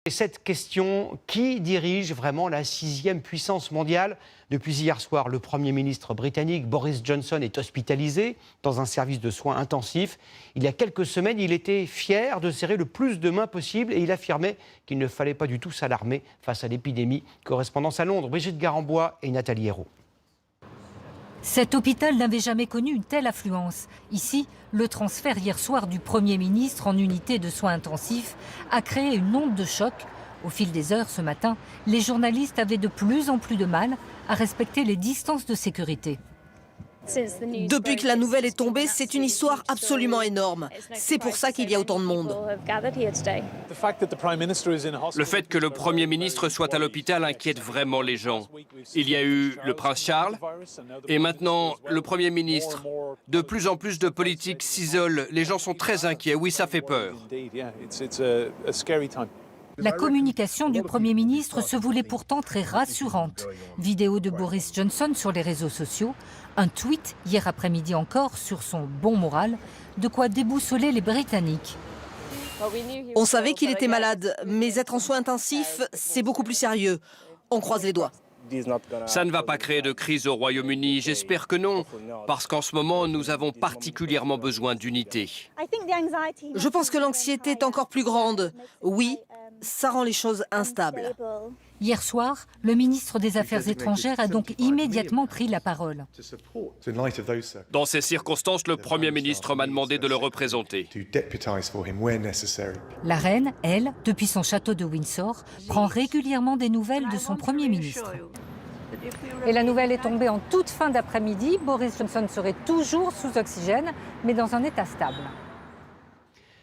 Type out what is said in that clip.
Et cette question, qui dirige vraiment la 6e puissance mondiale? Depuis hier soir, le Premier ministre britannique Boris Johnson est hospitalisé dans un service de soins intensifs. Il y a quelques semaines, il était fier de serrer le plus de mains possible et il affirmait qu'il ne fallait pas du tout s'alarmer face à l'épidémie. Correspondance à Londres, Brigitte Garambois et Nathalie Hérault. Cet hôpital n'avait jamais connu une telle affluence. Ici, le transfert hier soir du Premier ministre en unité de soins intensifs a créé une onde de choc. Au fil des heures ce matin, les journalistes avaient de plus en plus de mal à respecter les distances de sécurité. Depuis que la nouvelle est tombée, c'est une histoire absolument énorme. C'est pour ça qu'il y a autant de monde. Le fait que le Premier ministre soit à l'hôpital inquiète vraiment les gens. Il y a eu le prince Charles et maintenant le Premier ministre. De plus en plus de politiques s'isolent. Les gens sont très inquiets. Oui, ça fait peur. La communication du Premier ministre se voulait pourtant très rassurante. Vidéo de Boris Johnson sur les réseaux sociaux, un tweet hier après-midi encore sur son bon moral, de quoi déboussoler les Britanniques. On savait qu'il était malade, mais être en soins intensifs, c'est beaucoup plus sérieux. On croise les doigts. Ça ne va pas créer de crise au Royaume-Uni, j'espère que non, parce qu'en ce moment, nous avons particulièrement besoin d'unité. Je pense que l'anxiété est encore plus grande. Oui, ça rend les choses instables. Hier soir, le ministre des Affaires étrangères a donc immédiatement pris la parole. Dans ces circonstances, le Premier ministre m'a demandé de le représenter. La reine, elle, depuis son château de Windsor, prend régulièrement des nouvelles de son Premier ministre. Et la nouvelle est tombée en toute fin d'après-midi. Boris Johnson serait toujours sous oxygène, mais dans un état stable.